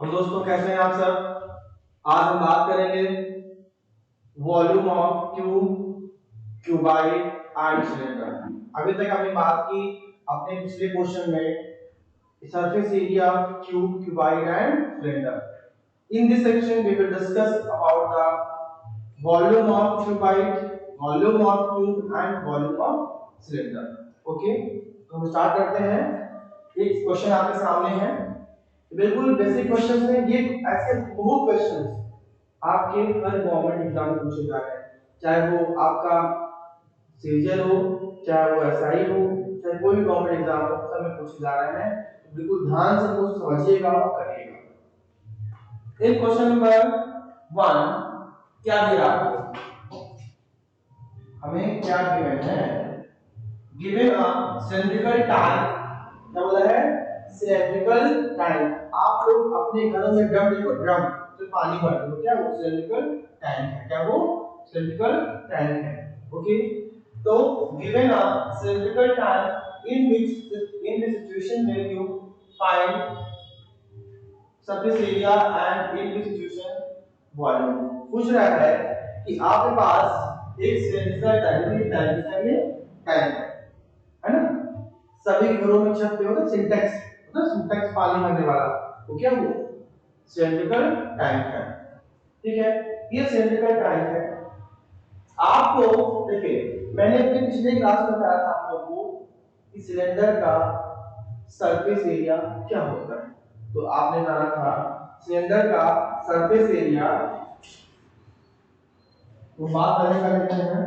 हम दोस्तों कैसे हैं आप सब। आज हम बात करेंगे volume of cuboid and cylinder. अभी तक हमने बात की अपने पिछले क्वेश्चन में surface area of cuboid and cylinder. In this section we will discuss about the volume of cuboid, volume of cube and volume of cylinder. Okay, तो हम स्टार्ट करते हैं। एक क्वेश्चन आपके सामने है, बिल्कुल बेसिक क्वेश्चन है ये। ऐसे बहुत क्वेश्चंस आपके हर गवर्नमेंट एग्जाम में पूछे जा रहे हैं, चाहे वो आपका सीजीएल हो, चाहे वो एसआई हो, चाहे कोई भी गवर्नमेंट एग्जाम हो, सब में पूछे जा रहे हैं। तो बिल्कुल ध्यान से कुछ समझिएगा और करिएगा। इन क्वेश्चन नंबर 1 क्या दिया आपको, हमें क्या गिवन है? Given a cylindrical tank. क्या बोला है? Cylindrical tank. आप लोग अपने घरों में ड्रम देखो, ड्रम तो पानी भरते हो, क्या वो सिलिंड्रिकल टैंक है? क्या वो सिलिंड्रिकल टैंक है? ओके, तो given a cylindrical tank in this situation में you find surface area and in this situation volume. पूछ रहा है कि आपके पास एक सिलिंड्रिकल टैंक है ना? सभी घरों में छत पे होता है सिंटेक्स, होता है सिंटेक्स पानी भरने वाला, तो क्या वो सिलिंड्रिकल टैंक है। ठीक है, ये सिलिंड्रिकल टैंक है। आपको देखिए, मैंने अपने पिछले क्लास में बताया था आप लोगों को कि सिलेंडर का सरफेस एरिया क्या होता है। तो आपने जाना था सिलेंडर का सरफेस एरिया, तो बात पहले कर लेते हैं।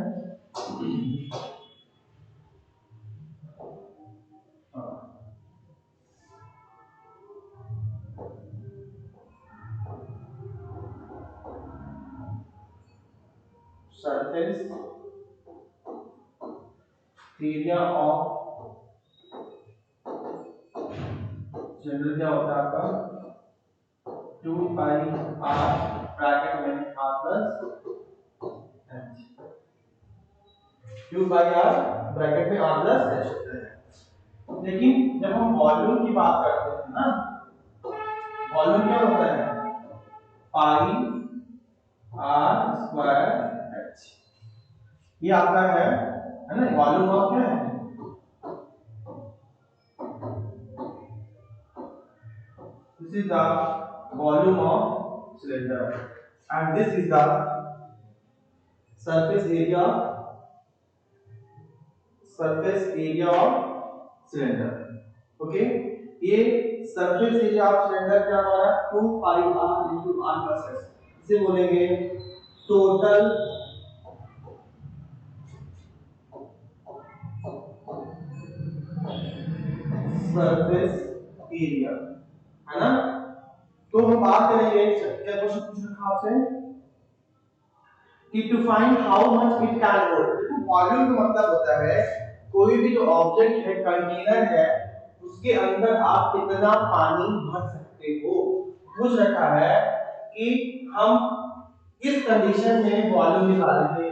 सरफेस एरिया ऑफ सिलेंडर क्या होता है आपका 2 पाई r ब्रैकेट में r प्लस h, 2 पाई r ब्रैकेट में r प्लस h होता है। लेकिन जब हम वॉल्यूम की बात करते हैं ना, वॉल्यूम क्या होता है? पाई r स्क्वायर h। ये आपका है ना? वॉल्यूम ऑफ क्या है? This is the volume of cylinder and this is the surface area of cylinder. Okay, ये surface area of cylinder क्या हमारा 2 pi r into r plus s, इसे बोलेंगे total surface area, है ना? तो हम बात करेंगे, क्या क्वेश्चन पूछ रखा आपसे कि to find how much it can hold. देखो वॉल्यूम का मतलब होता है कोई भी जो ऑब्जेक्ट है, कंटेनर है, उसके अंदर आप कितना पानी भर सकते हो। पूछ रखा है कि हम किस कंडीशन में वॉल्यूम निकालेंगे।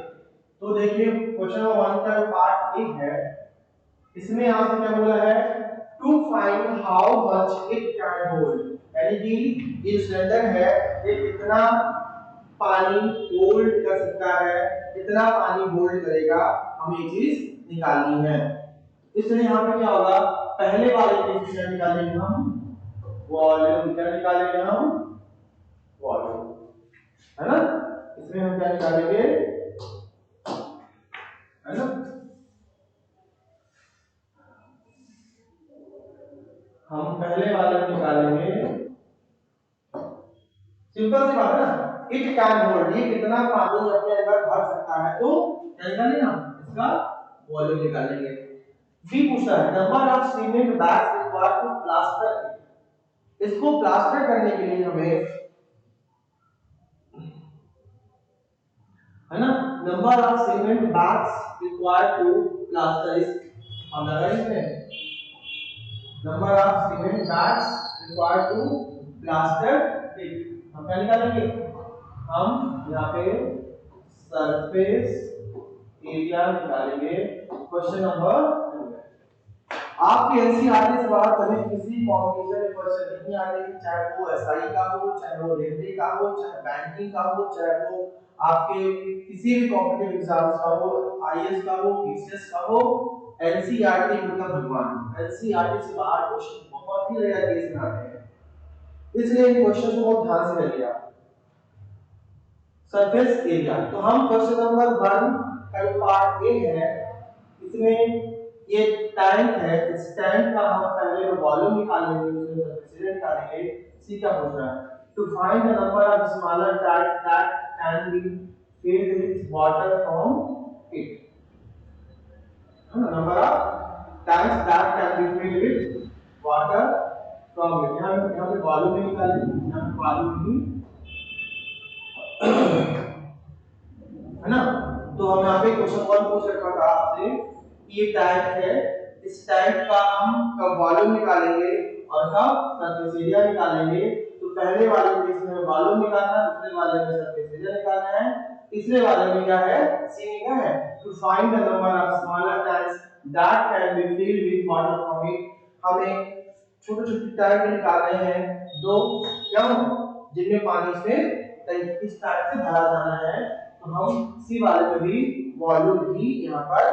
तो देखिए क्वेश्चन नंबर 1 का पार्ट ए है, इसमें आपसे क्या बोला है? To find how much it can hold, यानी कि ये सिलेंडर है, ये कितना पानी होल्ड कर सकता है, कितना पानी होल्ड करेगा, हमें ये चीज निकालनी है। इसलिए यहाँ पे क्या होगा, पहले वाले इक्वेशन निकालेंगे हम वॉल्यूम। क्या निकालेंगे हम? वॉल्यूम, है ना? इसमें हम क्या निकालेंगे, है ना? हम पहले वाले निकालेंगे, सिंपल सी बात है ना, इट कैन होल्ड, ये कितना पानी अपने अंदर भर सकता है, तो क्या निकालेंगे हम? इसका वॉल्यूम निकालेंगे। बी पूछता है number of cement bags required to plaster. इसको प्लास्टर करने के लिए हमें, है ना, number of cement bags required to plaster इस, हम लगाएंगे number of cement bags required to plaster it. हम क्या निकालेंगे? हम यहाँ पे सरफेस एरिया निकालेंगे। क्वेश्चन नंबर 2 है। आपके एनसीईआरटी से बाहर कभी किसी कॉम्पिटिशन में क्वेश्चन नहीं आते, चाहे वो एसआई का हो, चाहे वो रेलवे का हो, चाहे बैंकिंग का हो, चाहे वो आपके किसी भी कॉम्पिटिटिव एग्जाम्स का हो, आईएएस का हो, पीसीएस का हो, एनसीईआरटी मतलब भगवान। एनसीईआरटी से बाहर क्वेश्चन बहुत ही रेयर केस में आते हैं, इसलिए इन क्वेश्चन को बहुत ध्यान से करिए आप। सरफेस एरिया, तो हम क्वेश्चन नंबर 1 का जो पार्ट ए है, इसमें ये टैंक है, इस टैंक का हम पहले वॉल्यूम निकालेंगे, उसमें सरफेस एरिया निकालेंगे। सी क्या पूछ रहा है, to find the number of smaller tank that can be filled with water from it, है ना, number of tanks that can be filled with water from it। यहाँ पे वॉल्यूम निकालेंगे, यहाँ पे वॉल्यूम ही है ना। तो हम यहाँ पे क्वेश्चन 1 पूछ रखा था आपसे कि ये टैंक है, इस टैंक का हम कब वॉल्यूम निकालेंगे और कब सरफेस एरिया निकालेंगे। तो पहले वाले केस में वॉल्यूम निकालना है, दूसरे वाले में सरफेस एरिया निकालना है, तीसरे वाले में क्या है, सी में क्या है, to find the number of smaller tanks that can be filled with water from it. हमें छोटे-छोटे टैंक निकालने हैं दो, क्यों, जिनमें पानी से इस टैंक से भरा जाना है। तो हम सी वाले में भी वॉल्यूम ही यहाँ पर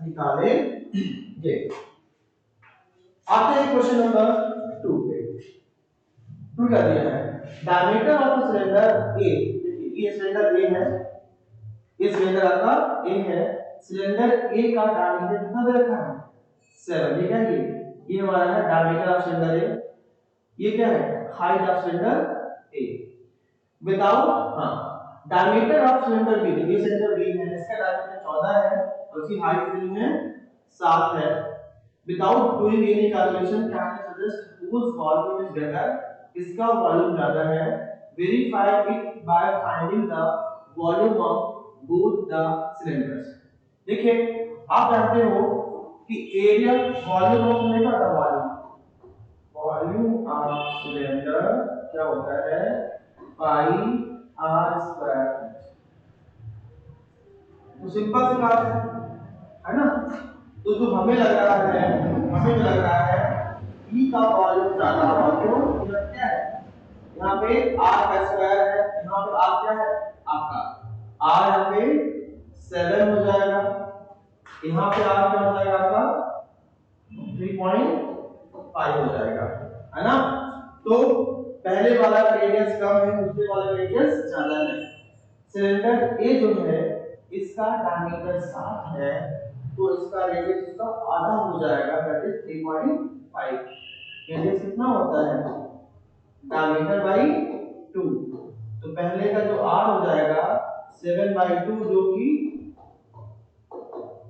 निकालेंगे। आते हैं क्वेश्चन नंबर 2 पे। 2 क्या दिया है, डायमीटर ऑफ सिलेंडर ए। देखिए ये सिलेंडर ए है, ये सिलेंडर आपका ए है, सिलेंडर ए का डायमीटर कितना दे रखा है, 7। ये क्या है, ये हमारा है डायमीटर ऑफ सिलेंडर ए। ये क्या है, हाइट ऑफ सिलेंडर ए। बताओ, हाँ, डायमीटर ऑफ सिलेंडर बी, ये सिलेंडर बी है, इसका डायमीटर 14 है और उसकी हाइट कितनी है, 7 है। Without doing any calculation can you suggest whose volume is greater, इसका वॉल्यूम ज्यादा है। Verify it by finding the volume of both the cylinders. देखिए आप जानते हो कि एरिया वॉल्यूम ऑफ सिलेंडर का वॉल्यूम ऑफ सिलेंडर क्या होता है, पाई आर स्क्वायर। तो सिंपल सी बात है ना। तो जो हमें लग रहा है, हमें जो लग रहा है ई का वॉल्यूम ज्यादा होगा, क्यों, ये क्या है, यहाँ पे आर का स्क्वायर है, यहाँ पे आर क्या है आपका, आर यहाँ पे 7 हो जाएगा, यहाँ पे आर क्या हो जाएगा आपका 3.5 हो जाएगा, है ना। तो पहले वाला का रेडियस कम है, दूसरे वाला का रेडियस ज्यादा है। सिलेंडर ए जो है इसका डायमीटर 7 है, तो इसका रेडियस इसका आधा हो जाएगा, दैट इज 3.5। रेडियस कितना होता है, डायमीटर बाई 2। तो पहले का जो r हो जाएगा 7/2 जो कि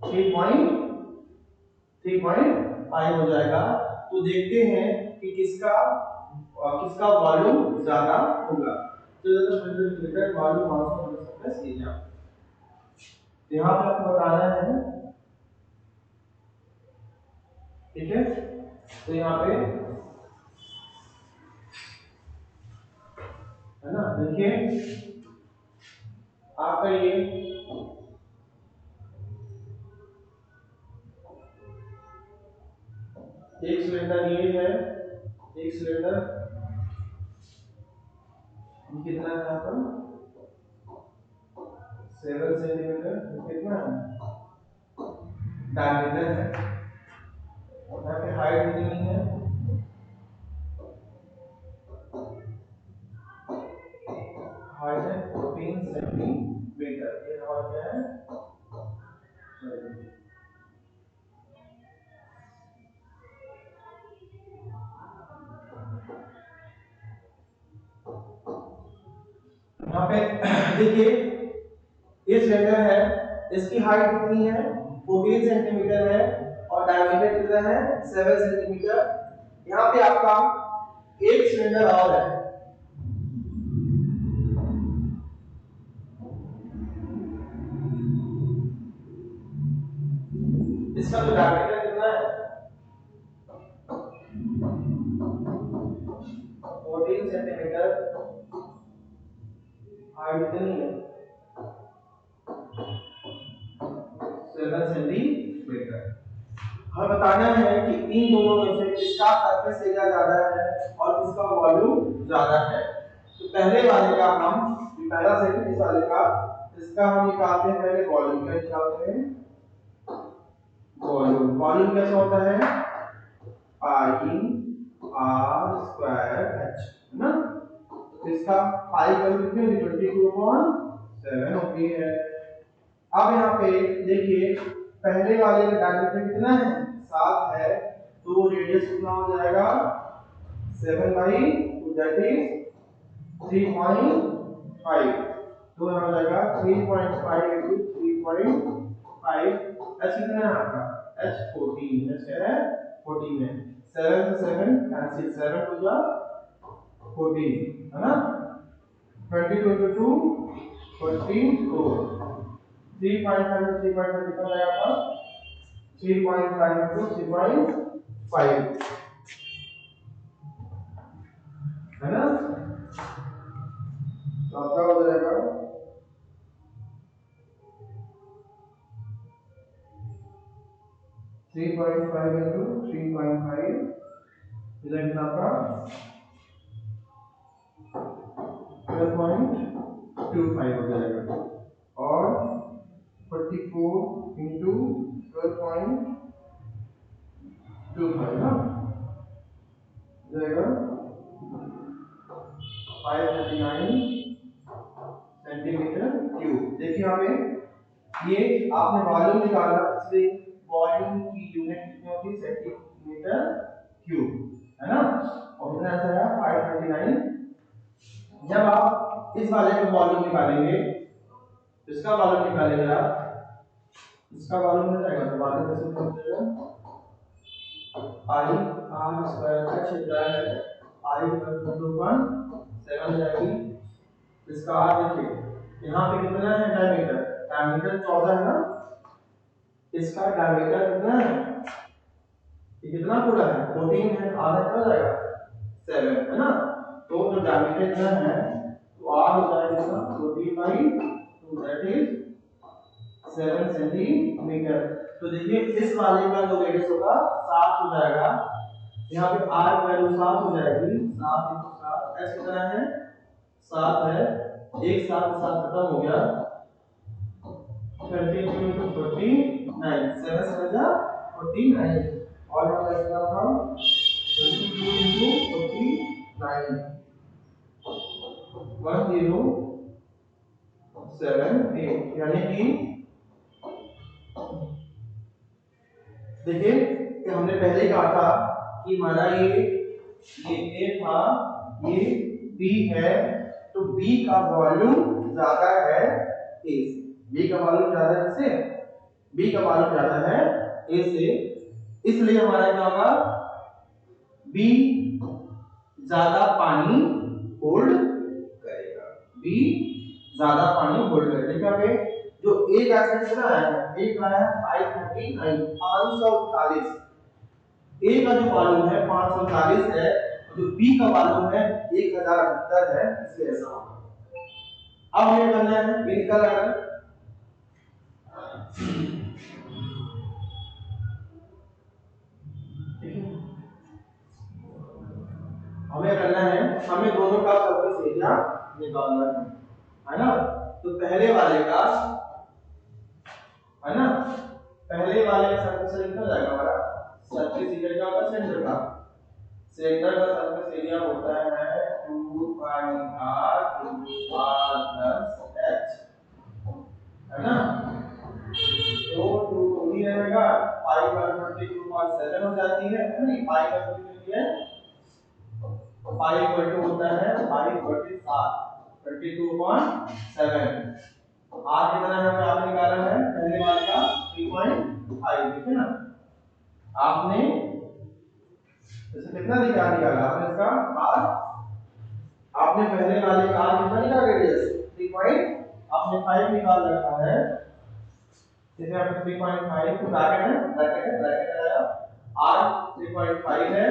3.5 हो जाएगा। तो देखते हैं कि किसका वॉल्यूम ज्यादा होगा। तो मीटर वॉल्यूम आंसर हो सकता है एरिया। तो यहाँ पे आपको बताना है, ठीक है। तो यहाँ पे है ना, देखिए आपका ये एक सिलेंडर ये है, एक सिलेंडर कितना है आपका 7 सेंटीमीटर, कितना है डायमीटर है, यहाँ पे हाइट कितनी है, हाइट है 14 सेंटीमीटर। ये हमारा क्या है, यहाँ पे देखिए ये सिलेंडर है, इसकी हाइट कितनी है 14 सेंटीमीटर है और डायमीटर कितना है 7 सेंटीमीटर। यहाँ पे आपका एक सिलेंडर और है, इसका जो डायमीटर कितना है 14 सेंटीमीटर, हाइट कितनी है 7 सेंटीमीटर। हमें बताना है कि इन दोनों में से किसका सरफेस एरिया ज्यादा है और किसका वॉल्यूम ज्यादा है। तो पहले वाले का हम पहला सेकंड इस वाले का इसका हम निकालते हैं पहले वॉल्यूम। क्या निकालते हैं? वॉल्यूम। वॉल्यूम कैसे होता है? पाई आर स्क्वायर एच, है ना। तो इसका पाई का वैल्यू कितनी होगी? 22/7 होती है। अब यहाँ पे देखिए पहले वाले का डायमीटर कितना है? 7 है, तो रेडियस कितना हो जाएगा? 7/2, दैट इज 3.5। तो यहाँ हो जाएगा 3.5 into 3.5। h कितना है आपका? h 14। h क्या है? 14 है। 7 से 7 कैंसिल, 7 हो जा 14, है ना। 22 into 2 44। 3.5 into 3.5 कितना आएगा आपका? 3.5 into 3.5, है ना। तो आपका हो जाएगा 3.5 into 3.5, इधर आपका 12.25 हो जाएगा। और 44 into 12.25 ना जाएगा 539 सेंटीमीटर क्यूब। देखिए यहाँ पे ये आपने वॉल्यूम निकाला, इसलिए वॉल्यूम की यूनिट कितनी होती है? सेंटीमीटर क्यूब, है ना। और कितना आंसर है? 539। जब आप इस वाले का वॉल्यूम निकालेंगे, इसका वॉल्यूम निकालेंगे आप, इसका वॉल्यूम हो जाएगा तो वॉल्यूम कैसे हो जाएगा? पाई आर स्क्वायर का क्षेत्र है, पाई पर 2.7 हो जाएगी। इसका आर देखिए यहाँ पे कितना है डायमीटर? डायमीटर 14 है ना। इसका डायमीटर कितना है? ये कितना पूरा है? 14 है। आधा क्या हो जाएगा? 7, है ना। तो जो डायमीटर कितना है तो आर हो जाएगा इसका 14/2, दैट इज 7 सेंटीमीटर। तो देखिए इस वाले का जो रेडियस होगा 7 हो जाएगा। यहाँ पे आर की वैल्यू 7 हो जाएगी। 7 into 7 एच कितना है? 7 है। एक साथ के साथ खत्म हो गया। 22 into 49, 7 7 जा 49। और हम इसका हम 22 into 49 1078, यानी कि देखिए कि हमने पहले कहा था कि हमारा ये ए था, ये बी है, तो बी का वॉल्यूम ज्यादा है ए से। बी का वॉल्यूम ज्यादा है किससे? बी का वॉल्यूम ज्यादा है ए से, इसलिए हमारा क्या होगा? बी ज्यादा पानी होल्ड करेगा। बी ज्यादा पानी होल्ड करेगा। देखिए यहाँ पे जो ए का कितना आया है? ए का है 539, 539। ए का जो वॉल्यूम है 539 है, और जो बी का वॉल्यूम है 1078 है, इसलिए ऐसा होगा। अब हमें करना है, ये निकल रहा है, हमें करना है, हमें दोनों का सरफेस एरिया निकालना है ना। तो पहले वाले का, है ना, पहले वाले का सरफेस एरिया कितना जाएगा हमारा? सरफेस एरिया क्या होगा? सेंटर का, सेंटर का सरफेस एरिया होता है 2 पाई r प्लस h, है ना। तो 2 भी रहेगा, पाई का 22.7 हो जाती है, नहीं पाई का कितनी है? पाई इक्वल टू होता है पाई 22.7। आर कितना है हमें आपने निकाला है पहले वाले का 3.5, ठीक है ना। आपने जैसे कितना निकाला आपने इसका आर, आपने पहले वाले का आर कितना निकाला? रेडियस 3 आपने 5 निकाल रखा है। जैसे आपने 3.5 को ब्रैकेट है, ब्रैकेट आया, आर 3.5 है,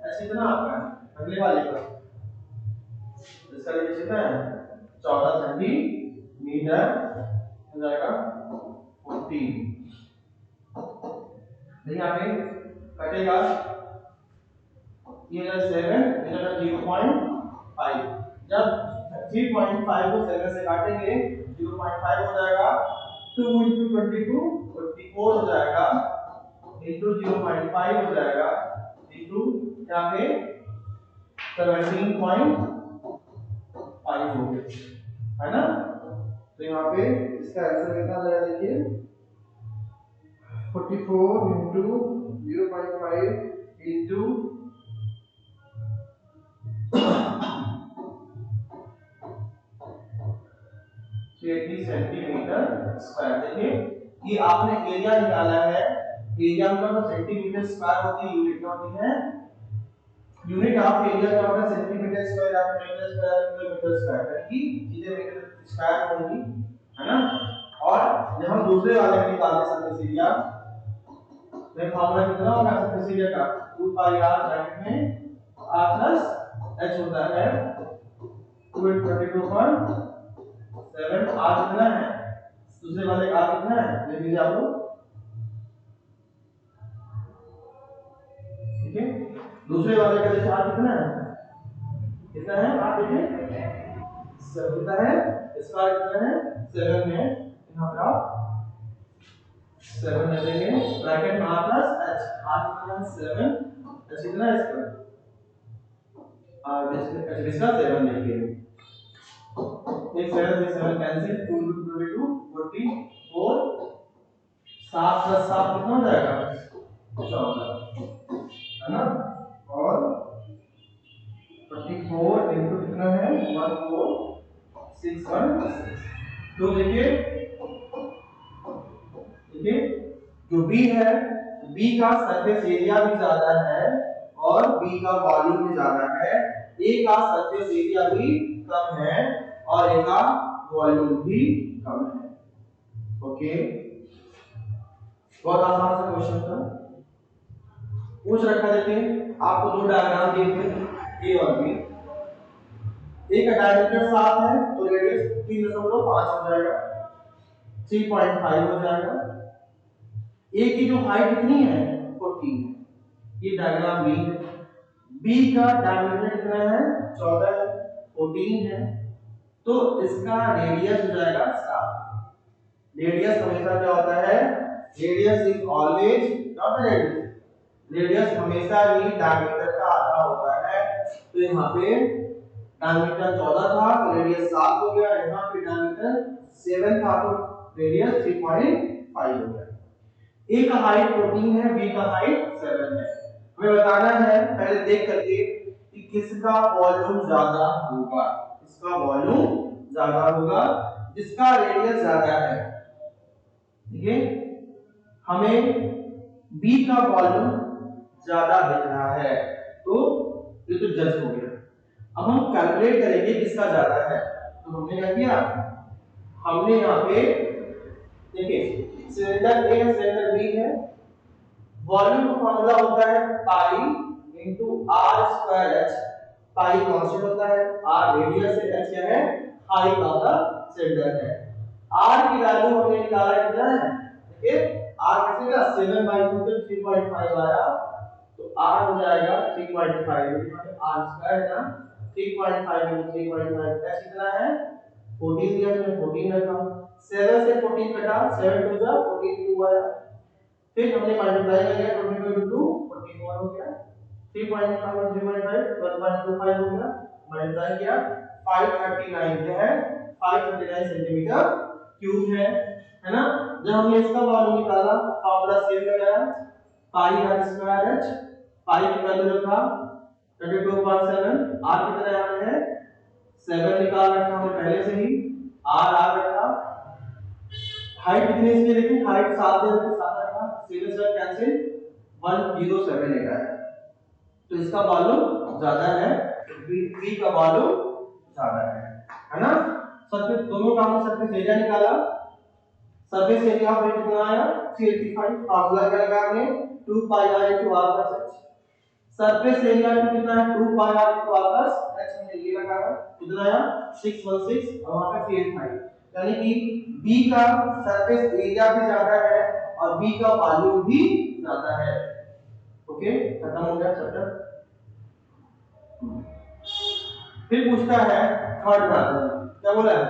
एच कितना आपका है पहले वाले का? इसका रेडियस कितना है? 14 सेंटीमीटर हो जाएगा 14। देखिए यहाँ पे कटेगा ये 7 इधर 0.5, जब 3.5 को 7 से काटेंगे 0.5 हो जाएगा, 2 into 22 44 हो जाएगा, into 0.5 हो जाएगा, into यहाँ पे 17.5 हो गया, है ना। तो यहाँ पे इसका आंसर कितना आ जाएगा, देखिए 44 into 0.5 into 80 सेंटीमीटर स्क्वायर। देखिए ये आपने एरिया निकाला है, एरिया का तो सेंटीमीटर स्क्वायर होती है, यूनिट क्या होती है, यूनिट ऑफ एरिया क्या होता है, सेंटीमीटर स्क्वायर या मीटर स्क्वायर किलोमीटर स्क्वायर, यानी चीजें मीटर स्क्वायर होंगी, है ना। और जब हम दूसरे वाले में निकालते हैं सरफेस एरिया, तो फार्मूला कितना होगा सरफेस एरिया का, 2 पाई r ब्रैकेट में r प्लस h होता है 222.7, r कितना है, दूसरे वाले r कितना है लिख लीजिए आप लोग, ठीक है। दूसरे वाले का देखिए r कितना है, कितना है r देखिए 7 कितना है, इसका कितना है 7 है, यहाँ पे आप 7 ले लेंगे ब्रैकेट में r प्लस h, r कितना है 7, h कितना है इसका r इसका 7 देखिए, एक 7 से 7 कैंसिल, 2 22 44, 7 प्लस 7 कितना हो जाएगा 14, है ना। और 44 इनटू कितना है 14616। तो देखिए जो B है, B का सरफेस एरिया भी ज्यादा है और B का वॉल्यूम भी ज्यादा है, A का सरफेस एरिया भी कम है और A का वॉल्यूम भी कम है। ओके, बहुत आसान सा क्वेश्चन था, पूछ रखा। देखिए आपको दो डायग्राम दिए थे A और B, A का डायमीटर 7 है तो रेडियस 3.5 हो जाएगा, 3.5 हो जाएगा। A की जो हाइट कितनी है 14 है, ये डायग्राम B है। B का डायमीटर कितना है 14 है, 14 है, तो इसका रेडियस हो जाएगा 7। रेडियस हमेशा क्या होता है, radius is always not radius, radius हमेशा ही डायमीटर का आधा होता है। तो यहाँ पे डायमीटर 14 था तो रेडियस 7 हो गया, यहाँ पे डायमीटर 7 था तो रेडियस 3.5 हो गया। A का हाइट 14 है, B का हाइट 7 है। हमें बताना है पहले देख करके कि किसका वॉल्यूम ज्यादा होगा, इसका वॉल्यूम ज्यादा होगा जिसका रेडियस ज्यादा है, ठीक है। हमें B का वॉल्यूम ज्यादा दिख रहा है तो ये तो जज हो गया। अब हम कैलकुलेट करेंगे किसका ज्यादा है, तो हमने क्या किया, हमने यहाँ पे देखिए सिलेंडर A है सिलेंडर B है, वॉल्यूम का फार्मूला होता है पाई इनटू r स्क्वायर h, पाई कांस्टेंट होता है, r रेडियस है, h क्या है हाइट ऑफ द सिलेंडर है। r की वैल्यू हमने निकाला कितना है, देखिए r कैसे का 7/2 से 3.5 आया तो r हो जाएगा 3.5 मतलब r स्क्वायर है ना, 3.5 into 3.5 h कितना है 14 दिया तो 14 रखा, 7 से 14 कटा 7 to the 14 2 आया, फिर हमने मल्टीप्लाई कर दिया 22 into 44 हो गया, 3.5 और 3.5 1.25 हो गया, मल्टीप्लाई किया 539 क्या है 539 सेंटीमीटर क्यूब है ना। जब हमने इसका वॉल्यूम निकाला फार्मूला सेम लगाया पाई r स्क्वायर h, पाई की वैल्यू रखा 32.7, r कितना यहाँ है 7 निकाल रखा हमने पहले से ही, r रखा, हाइट कितनी इसकी देखिए हाइट 7 दे रखा 7 रखा, 7 से कैंसिल 1078 आया, तो इसका वॉल्यूम ज्यादा है, B का वॉल्यूम ज्यादा है ना। सरफेस दोनों का हमने सरफेस एरिया निकाला, सरफेस एरिया ऑफ कितना आया 385, फार्मूला क्या लगा हमने 2 पाई r into r plus h, surface area कितना है 2 पाई r into r plus h, हमने ये लगाया कितना आया 616 और वहां पे 385, यानी कि B का सरफेस एरिया भी ज्यादा है और B का वॉल्यूम भी ज्यादा है। ओके, खत्म हो गया चैप्टर। फिर पूछता है थर्ड प्रॉब्लम, क्या बोला है,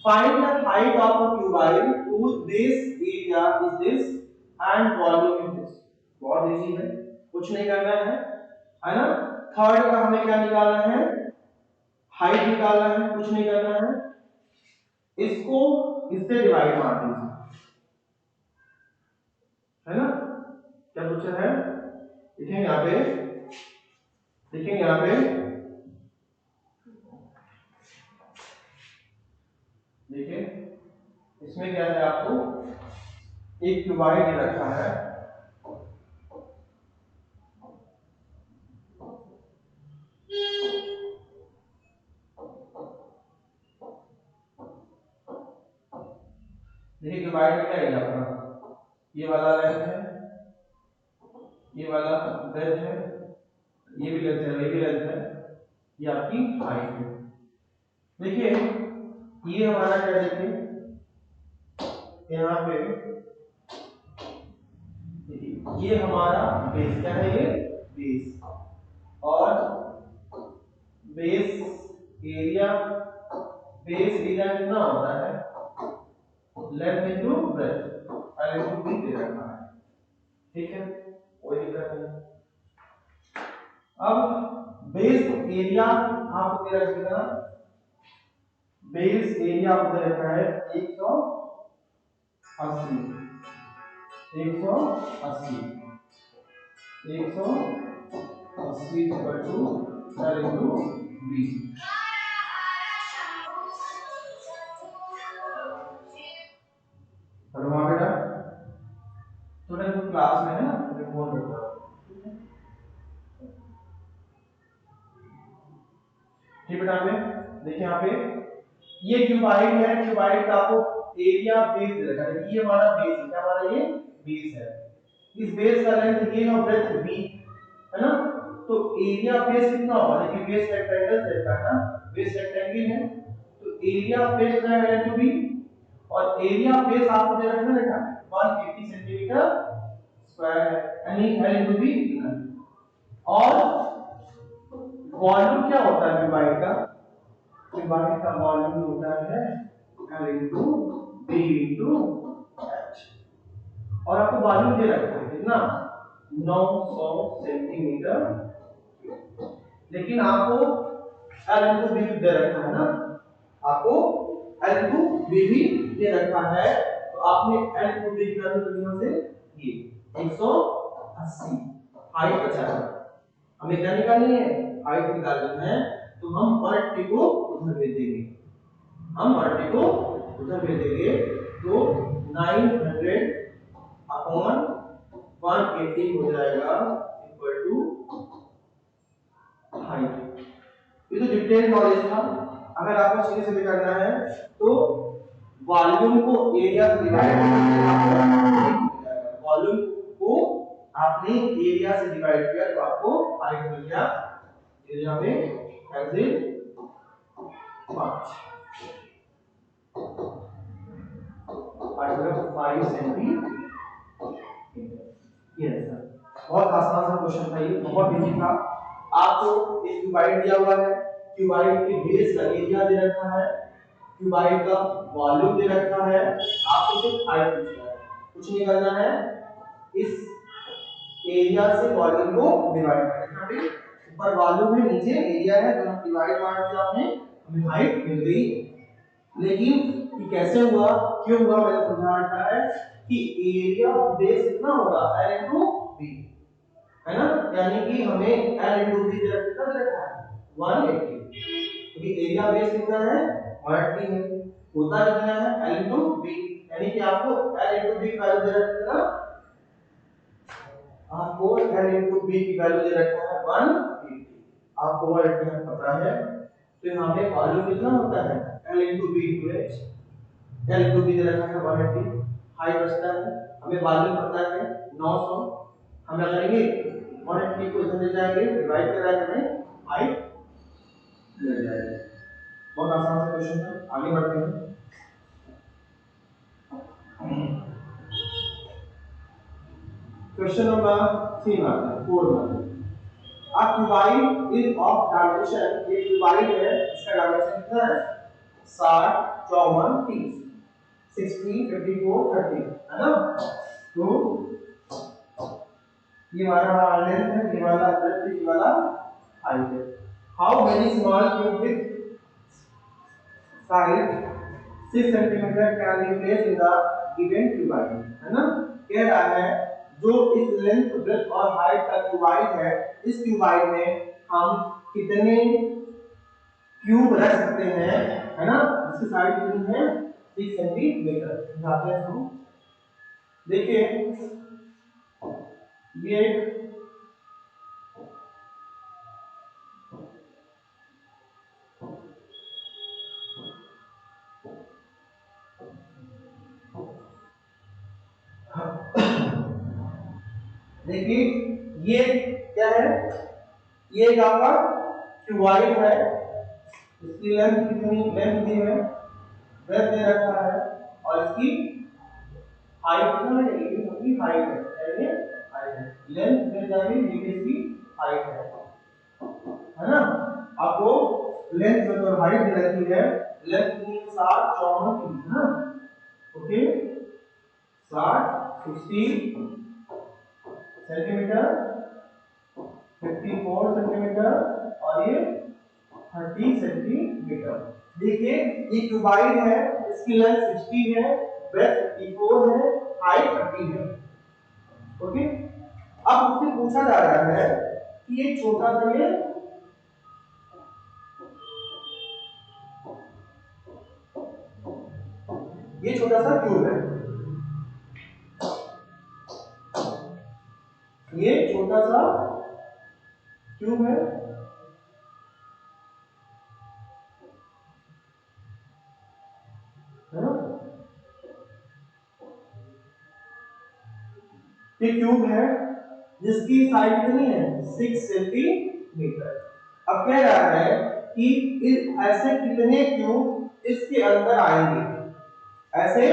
find the height of a cuboid whose base area is this and volume is this। बहुत इजी है, कुछ नहीं करना है ना। थर्ड का हमें क्या निकालना है, हाइट निकालना है, कुछ नहीं करना है, इसको इससे डिवाइड मार दीजिए, है ना। क्या पूछा है, देखेंगे यहाँ पे, देखेंगे यहाँ पे, देखिए इसमें क्या है, आपको एक क्यूबाइड दे रखा है, देखिए क्यूबाइड में क्या है अपना, ये वाला लेंथ है, ये वाला ब्रेथ है, ये भी लेंथ है, ये भी लेंथ है, ये आपकी हाइट है। देखिए ये हमारा क्या, देखिए यहाँ पे ये हमारा बेस क्या है, ये बेस, और बेस एरिया, बेस एरिया कितना होता है, लेंथ इनटू ब्रेथ, और इनको भी दे रखा है, ठीक है, कोई दिक्कत नहीं। अब बेस एरिया आपको दे रखेगा, बेस एरिया आपको दे रखा है 180, 180, 180 equal to L into B। Hello माँ बेटा, थोड़ा क्लास में है ना, फोन रखो, ठीक बेटा। में देखिए यहाँ पे ये क्यूबाइड है, क्यूबाइड का आपको एरिया बेस दे रखा है, ये हमारा बेस है, क्या हमारा ये बेस है, इस बेस का लेंथ ये और ब्रेथ b है ना। तो एरिया बेस कितना होगा, देखिए बेस रेक्टेंगल शेप का है ना, बेस रेक्टेंगल है, तो एरिया बेस कितना है टू b, और एरिया बेस आपको दे रखा है ना 180 सेंटीमीटर स्क्वायर है, यानी l इनटू b इतना। और वॉल्यूम क्या होता है क्यूबाइड का, क्यूबाइड का वॉल्यूम होता है L into B into H, और आपको वॉल्यूम दे रखा है कितना 900 सेंटीमीटर, लेकिन आपको L इनटू B दे रखा है ना, आपको L इनटू B भी दे रखा है, तो आपने L इनटू B की वैल्यू यहां से ये 180 हाइट बचा है, हमें क्या निकालनी है, हाइट निकालनी है, तो हम 180 को उधर भेज देंगे, हम 180 को उधर भेज देंगे, तो 900 अपॉन 180 हो जाएगा इक्वल टू हाइट। ये तो डिटेल नॉलेज था, अगर आपको सीधे सीधे करना है तो वॉल्यूम को एरिया से डिवाइड करना, वॉल्यूम को आपने एरिया से डिवाइड किया तो आपको हाइट मिल गया, एरिया में ऐसे 5 सेंटीमीटर। यस सर, बहुत आसान सा क्वेश्चन था ये, बहुत इजी था। आपको एक क्यूबाइड दिया हुआ है, क्यूबाइड के बेस का एरिया दे रखा है, क्यूबाइड का वॉल्यूम दे रखा है, आपको सिर्फ हाइट पूछना है, कुछ नहीं करना है, इस एरिया से वॉल्यूम को डिवाइड करना है, ऊपर वॉल्यूम है नीचे एरिया है, तो हम डिवाइड मार दिया आपने, हमें हाइट मिल गई। लेकिन ये कैसे हुआ, क्यों हुआ, मैंने समझा रखा है कि एरिया ऑफ बेस कितना होगा L इनटू B, है ना, यानी कि हमें L इनटू B दे रखा है 180, क्योंकि एरिया बेस कितना है 180 है, होता कितना है L इनटू B, यानी कि आपको L इनटू B की वैल्यू दे रखा है, आपको L इनटू B की वैल्यू दे रखा है 180, आपको 180 पता है, तो यहाँ पे वॉल्यूम कितना होता है L into B into H, L into B दे रखा है 180, हाइट बचता है, हमें वॉल्यूम पता है 900, हम क्या करेंगे 180 को इधर ले जाएंगे, डिवाइड कराएंगे, हमें हाइट मिल जाएगी। बहुत आसान सा क्वेश्चन था, आगे बढ़ते हैं। क्वेश्चन नंबर 3 आता है 4 में। A cuboid is of dimension, ये cuboid है, इसका डायमेंशन कितना है? 60, 54, 30, 60, 54, 30, है ना? तो ये हमारा लेंथ है, ये वाला ब्रेड्थ है, ये वाला हाइट है। How many small cube with size 6 centimetre can be placed in the given cuboid, है ना? कह रहा है जो इस लेंथ ब्रेड्थ और हाइट का क्यूबाइड है, इस क्यूबाइड में हम कितने क्यूब रख सकते हैं, है ना? इसकी साइज कितनी है? 6 सेंटीमीटर। दिखाते हैं हम, देखिए ये देखिए ये क्या है? ये एक आपका क्यूबाइड है, इसकी लेंथ कितनी, लेंथ दी है, ब्रेड्थ दे रखा है, और इसकी हाइट कितना है? ये इसकी हाइट है, ये हाइट है, लेंथ मिल जाएगी, ये इसकी हाइट है ना? आपको लेंथ और हाइट दे रखी है, लेंथ कितनी है? 60, 54, 30, है ना? ओके, 60, 60 सेंटीमीटर, 54 सेंटीमीटर, और ये 30 सेंटीमीटर। देखिए ये क्यूबाइड है, इसकी लेंथ 60 है, ब्रेड्थ 54 है, हाइट 30 है। ओके, अब मुझसे पूछा जा रहा है कि ये छोटा सा ये छोटा सा क्यूब है, ये छोटा सा क्यूब है, ना? ये क्यूब है जिसकी साइज कितनी है? 6 सेंटीमीटर। अब कह रहा है कि ऐसे कितने क्यूब इसके अंदर आएंगे, ऐसे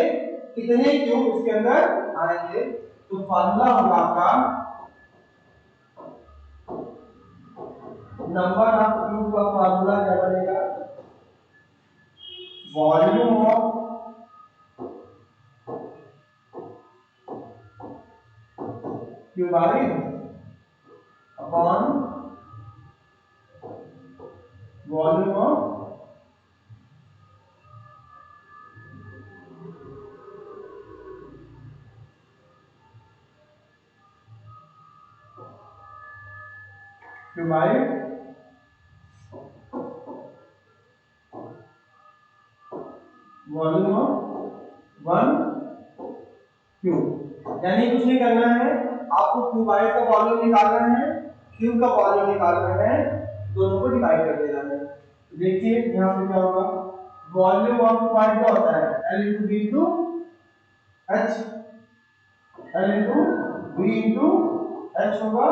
कितने क्यूब इसके अंदर आएंगे। तो फार्मूला होगा आपका नंबर ऑफ क्यूब का फार्मूला क्या बनेगा? Volume of cuboid upon volume of cuboid volume of 1 cube. यानी कुछ नहीं करना है, आपको क्यूबाइड का वॉल्यूम निकालना है, क्यूब का वॉल्यूम निकालना है, दोनों को डिवाइड कर देना है। देखिए यहाँ पे क्या होगा, वॉल्यूम ऑफ क्यूबाइड क्या होता है? L into B into H, L into B into H होगा,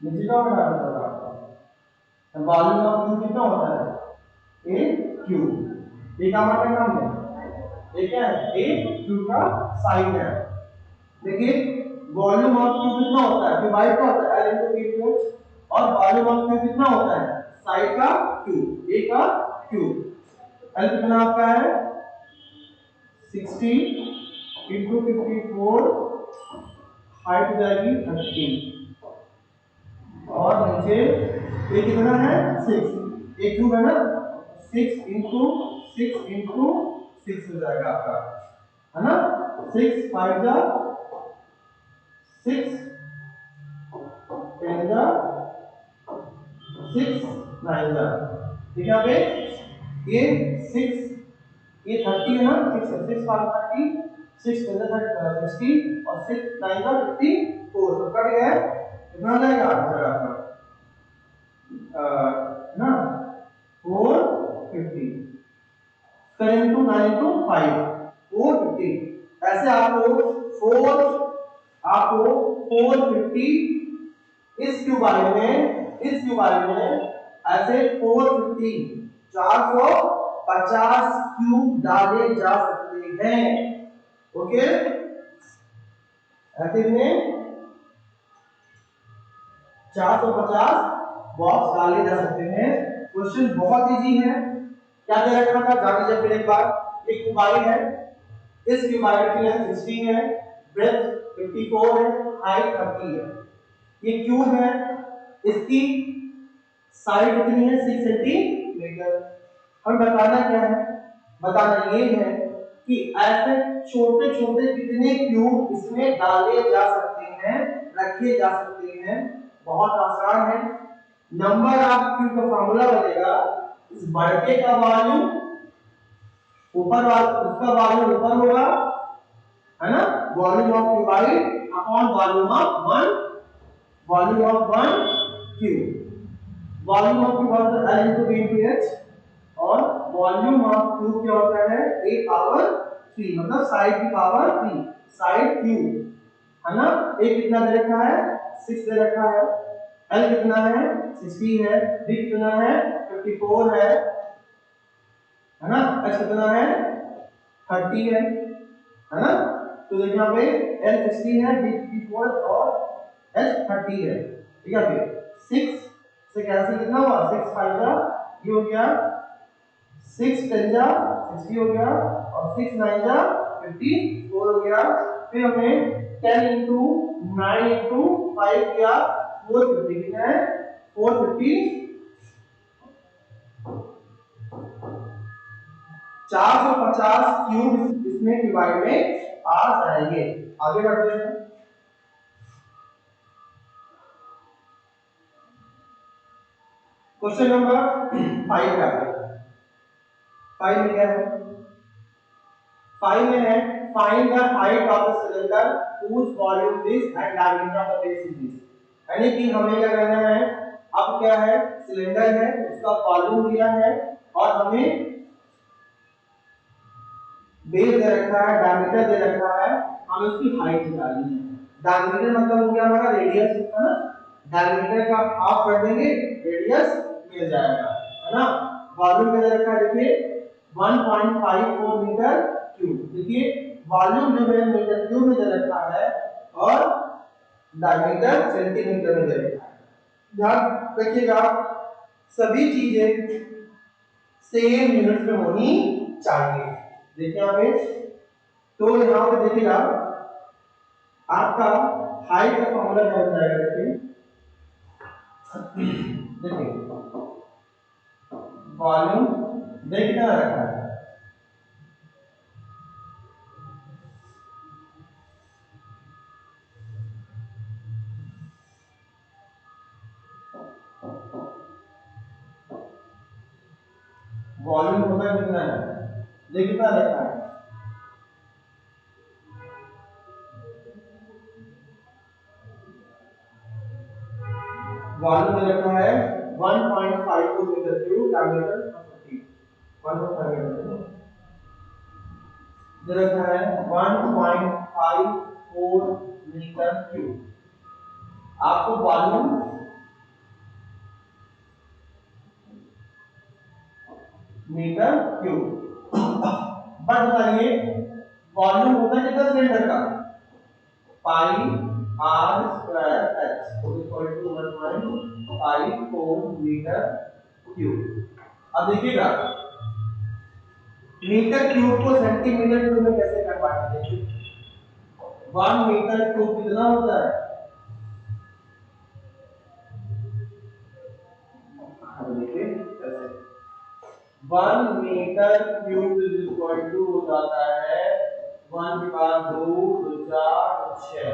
नीचे का बना होगा आपका। वॉल्यूम ऑफ क्यूब कितना होता है? A cube. ये क्या मतलब नाम है? ये क्या है? A क्यूब का साइन है। देखिए वॉल्यूम ऑफ क्यूब कितना होता है? क्यूबाइड का होता है L into B into H, और वॉल्यूम ऑफ क्यूब कितना होता है? साइड का क्यूब, A का क्यूब। L कितना आपका है? 60 into 54, हाइट हो जाएगी 30, और नीचे ये कितना है? 6, एक क्यूब है ना, 6 into 6 into 6 हो जाएगा आपका, है ना? 6 5 जा 6, 10 जा 6, 9 जा, ठीक है पे ये 6, ये 30 है ना, 6 6 5 30, 6 10 60, और 6 9 जा 54, तो कट गया, कितना जाएगा आपका ना 450, 7 into 9 into 5, 450। ऐसे आपको 450 इस क्यूबाइड में ऐसे 450 450 क्यूब डाले जा सकते हैं। ओके, ऐसे में 450 बॉक्स डाले जा सकते हैं। क्वेश्चन बहुत इजी है। क्या दे रखा था, जान लीजिए फिर एक बार। एक क्यूबाइड है, इस क्यूबाइड की लेंथ 60 है, ब्रेथ 54 है, हाइट 30 है। ये क्यूब है, इसकी साइड कितनी है, 6 सेंटीमीटर। हम बताना क्या है, बताना ये है कि ऐसे छोटे छोटे कितने क्यूब इसमें डाले जा सकते हैं, रखे जा सकते हैं। बहुत आसान है। नंबर ऑफ क्यूब का फॉर्मूला बनेगा, इस बड़के का वॉल्यूम ऊपर वाला, उसका वॉल्यूम ऊपर होगा, है ना, volume of cuboid upon volume of one, volume of one cube. Volume of cube होता है L into B into H, और वॉल्यूम ऑफ क्यूब क्या होता है, A पावर 3, मतलब साइड की पावर 3, साइड क्यूब, है ना। A कितना दे रखा है, 6 दे रखा है। L कितना है, 60 है। B कितना है, 54 है ना। H कितना है, 30 है ना। तो देखिए यहाँ पे L 60 है, B 54 और H 30 है। ठीक है, फिर 6 से कैंसिल कितना हुआ, 6 5 जा, ये हो गया 6 10 जा 60 हो गया, और 6 9 जा 54 हो गया। फिर हमने 10 into 9 into 5 किया, 450 कितना है, 450, 450 क्यूब इसमें क्यूबाइड में आ जाएंगे। आगे बढ़ते हैं। क्वेश्चन नंबर 5 का 5 में क्या है, 5 में है find the height of the cylinder whose volume this and diameter of the base is this। यानी कि हमें क्या करना है, अब क्या है, सिलेंडर है, उसका वॉल्यूम दिया है और हमें बेस दे रखा है, डायमीटर दे रखा है, हमें उसकी हाइट निकालनी है। डायमीटर मतलब हो गया हमारा रेडियस, है ना। डायमीटर का हाफ कर देंगे, रेडियस मिल जाएगा, है ना। वॉल्यूम दे रखा है, देखिए 1.54 मीटर क्यूब। देखिए वॉल्यूम जो है मीटर क्यूब में दे रखा है और डायमीटर सेंटीमीटर में दे रखा है। ध्यान रखिएगा, सभी चीजें सेम यूनिट में होनी चाहिए। देखिए यहाँ पे, तो यहाँ पे देखिएगा आपका हाइट का फॉर्मूला क्या हो जाएगा, देखिए वॉल्यूम देख कितना रखा है, वॉल्यूम होता है कितना है, देख कितना रखा है, वॉल्यूम में रखा है 1.54 मीटर क्यूब, डायमीटर 1.5 मीटर दे रखा है 1.54 मीटर क्यूब। आपको वॉल्यूम मीटर क्यूब, बट बताइए वॉल्यूम होता है कितना सिलेंडर का, pi r square h equal to 1.54 metre cube. अब देखिएगा मीटर क्यूब को सेंटीमीटर क्यूब में कैसे कन्वर्ट करेंगे। 1 मीटर क्यूब कितना होता है, देखिए कैसे 1 metre cube is equal to हो जाता है 1 के बाद 2 2 4 6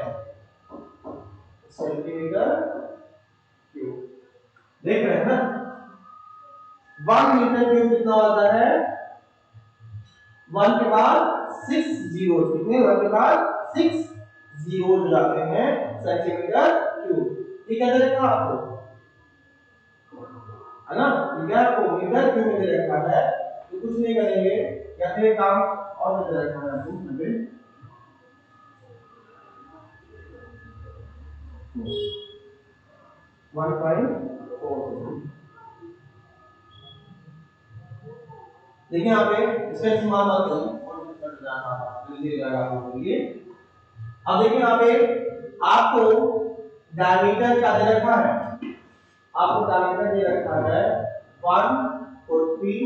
सेंटीमीटर क्यूब। देख रहे हैं ना, 1 मीटर क्यूब कितना होता है, 1 के बाद 6 जीरो, कितने 1 के बाद 6 जीरो हो जाते हैं सेंटीमीटर क्यूब। ठीक है, देखा आपको, है ना। ठीक है, आपको मीटर क्यूब में दे रखा है, तो कुछ नहीं करेंगे, या फिर काम और दे रखा है आपको 1.4। देखिए यहाँ पे इसका इस्तेमाल मत करो, अब देखिए यहाँ पे आपको डायमीटर क्या दे रखा है, आपको डायमीटर दे रखा है 140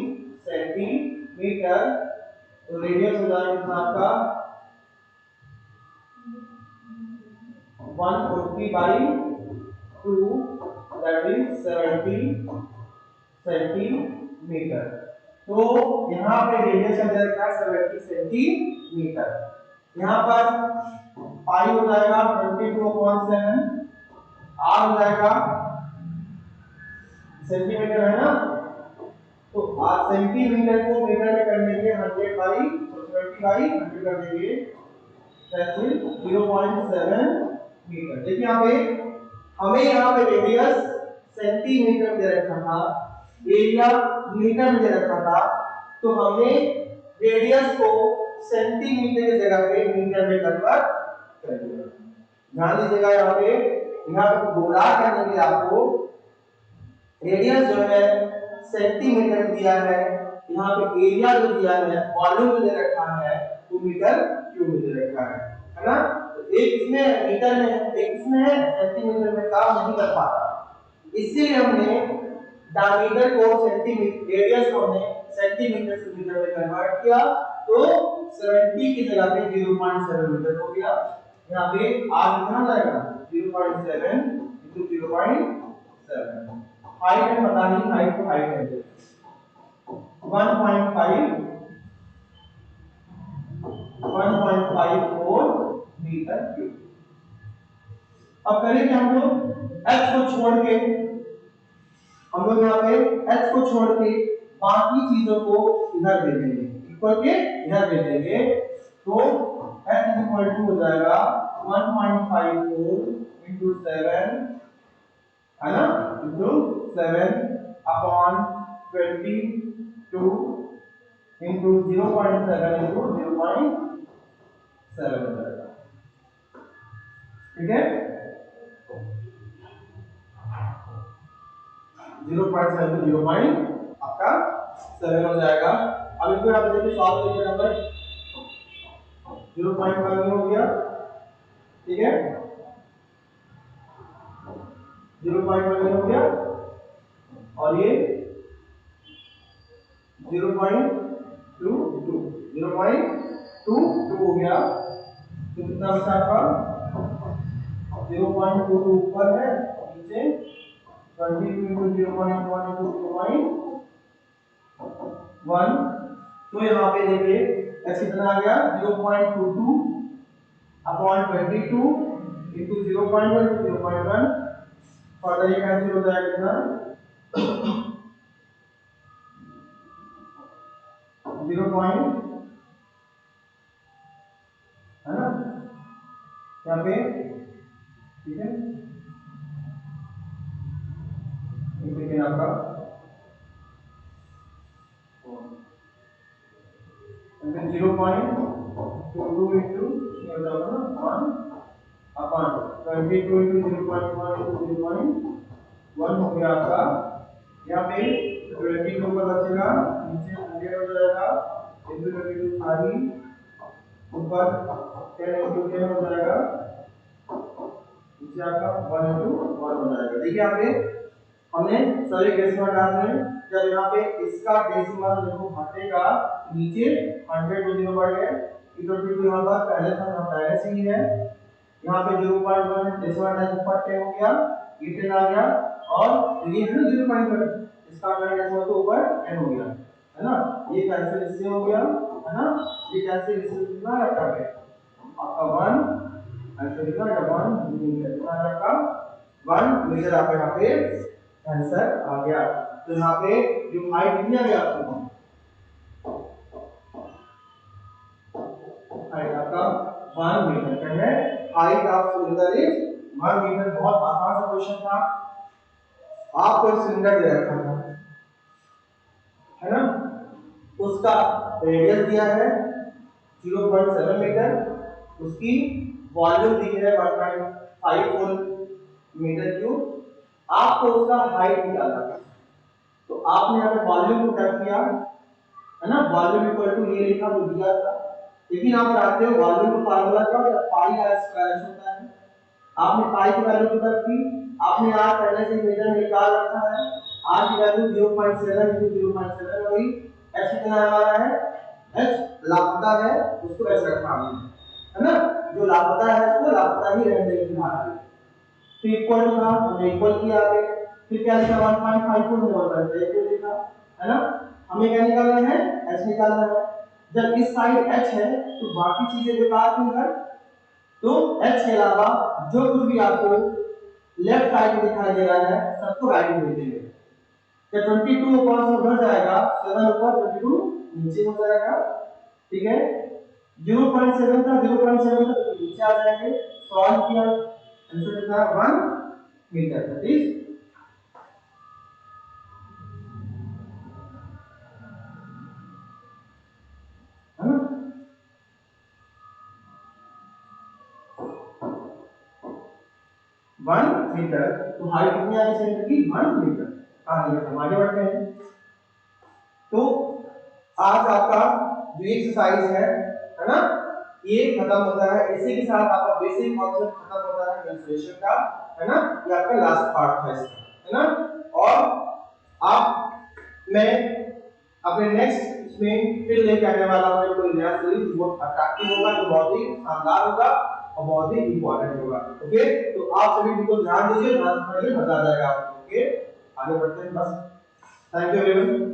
सेंटीमीटर, तो रेडियस हो जाएगा कितना आपका 140 बाई 2, दैट इज 70 सेंटीमीटर। तो यहाँ पे रेडियस का दे रखा है 70 सेंटीमीटर। यहाँ पर पाई हो जाएगा 22/7, आर हो जाएगा सेंटीमीटर है ना, तो आर सेंटीमीटर को मीटर में कर देंगे 100 बाई 70 बाई 100 कर देंगे, दैट इज 0.7 मीटर। देखिए यहाँ पे हमें यहाँ पे रेडियस सेंटीमीटर दे रखा था, एरिया मीटर में दे रखा था, तो हमने रेडियस को सेंटीमीटर की जगह पे मीटर में कन्वर्ट कर दिया। ध्यान दीजिएगा यहाँ पे गुणा करने के लिए आपको रेडियस जो है सेंटीमीटर में दिया है, यहाँ पे एरिया जो दिया है वॉल्यूम में दे रखा है वो मीटर क्यूब में दे रखा है ना। तो एक इसमें मीटर में एक इसमें है, सेंटीमीटर में काम नहीं कर पाता, इसीलिए हमने डायमीटर को सेंटीमीटर, रेडियस को हमने सेंटीमीटर से मीटर में कन्वर्ट किया, तो 70 की जगह पे 0.7 मीटर हो गया। यहाँ पे आर कितना जाएगा 0.7 into 0.7। हाइट है पता नहीं, हाइट तो हाइट है 1.54 मीटर क्यूब। अब करेंगे हम लोग h को छोड़ के, हम लोग यहाँ पे h को छोड़ के बाकी चीजों को इधर दे देंगे, इक्वल के इधर दे देंगे, तो h इक्वल टू हो जाएगा 1.54 into 7 है ना, into 7 upon 22 into 0.7 into 0.7 हो जाएगा। ठीक है, 0.7 to 0. आपका 7 हो जाएगा। अब इसको आप देखिए सॉल्व करिए, नंबर 0.1 हो गया, ठीक है 0.1 हो गया, और ये 0.22 हो गया, तो कितना बचा आपका 0.22 ऊपर है, नीचे 22 into 0.1 into 0.1, तो यहाँ पे देखिए x कितना आ गया 0.22 अपॉन 22 into 0.1 into 0.1, फर्दर ये कैंसिल हो जाएगा कितना 0. है ना यहाँ पे, ठीक है सेकेंड आपका 0.22 into 1 upon 22 into 0.1 into 0.1 हो गया आपका। यहाँ पे 22 ऊपर बचेगा, नीचे 100 हो जाएगा, into 22 सारी ऊपर 10 into 10 हो जाएगा, नीचे आपका 1 into 1 हो जाएगा। देखिए यहाँ पे हमने सभी डेसिमल डाल रहे हैं, जब यहाँ पे इसका डेसिमल देखो घटेगा, नीचे 100 को 0 बढ़ गए, इधर भी यहाँ पर पहले था यहाँ पहले से ही है, यहाँ पे 0.1 डेसिमल टाइम ऊपर 10 हो गया, ये 10 आ गया, और ये है 0.1 इसका डेसिमल तो ऊपर 10 हो गया, है ना, ये कैंसिल इससे हो गया, है ना, ये कैंसिल इससे कितना रखा गया आपका 1, ऐसे कितना है 1 कितना है आपका 1 मीटर, आपका यहाँ पे आंसर आ गया। तो यहाँ पे जो हाइट कितनी आ गया आपको, हाइट आपका 1 मीटर का है, height of cylinder is 1 metre. बहुत आसान सा क्वेश्चन था, आपको एक सिलेंडर दे रखा था, है ना, उसका रेडियस दिया है 0.7 मीटर, उसकी वॉल्यूम दी है 1.54 मीटर क्यूब, आपको उसका हाइट निकालना है, तो आपने यहाँ पे वॉल्यूम को टाइप किया, है ना, वॉल्यूम इक्वल टू ये लिखा जो दिया था, लेकिन आप जानते हो वॉल्यूम का फार्मूला क्या होता है, पाई आर स्क्वायर होता है। आपने पाई की वैल्यू पुट की, आपने आज पहले से मेजर निकाल रखा है। आज की वैल्यू 0.7 into 0.7 वही h कितना आ रहा है, h लापता है उसको h रखा हमने, है ना, जो लापता है उसको लापता ही रहने देंगे फिलहाल। तो इक्वल था, हमने इक्वल किया आगे, फिर क्या लिखा 1.5 को हमने 1.5 को लिखा, है ना। हमें क्या निकालना है, h निकालना है। जब इस साइड h है तो बाकी चीजें बेकार क्यों है, तो h के अलावा जो कुछ भी आपको लेफ्ट साइड में दिखाई दे रहा है सबको राइट में लिखेंगे। जब 22 ऊपर से उधर जाएगा 7 ऊपर 22 नीचे हो जाएगा, ठीक है। 0.7 था 0.7 था तो नीचे आ जाएंगे। सॉल्व किया, आंसर कितना 1 मीटर, दैट इज है ना 1 मीटर। तो हाइट कितनी आ गई सेंटर की 1 मीटर। आगे बढ़ते हैं। तो आज आपका जो एक्सरसाइज है ना, ये खत्म होता है। इसी के साथ आपका बेसिक कॉन्सेप्ट खत्म होता है मेंस्ट्रुएशन का, है ना। ये आपका लास्ट पार्ट था इसका, है ना। और आप मैं अपने नेक्स्ट इसमें फिर लेके आने वाला हूँ कोई नया सीरीज जो बहुत अट्रैक्टिव होगा, जो बहुत ही शानदार होगा और बहुत ही इंपॉर्टेंट होगा। ओके, तो आप सभी बिल्कुल ध्यान दीजिए, ध्यान रखिए, मजा आ जाएगा आपको। ओके, आगे बढ़ते हैं बस। Thank you everyone.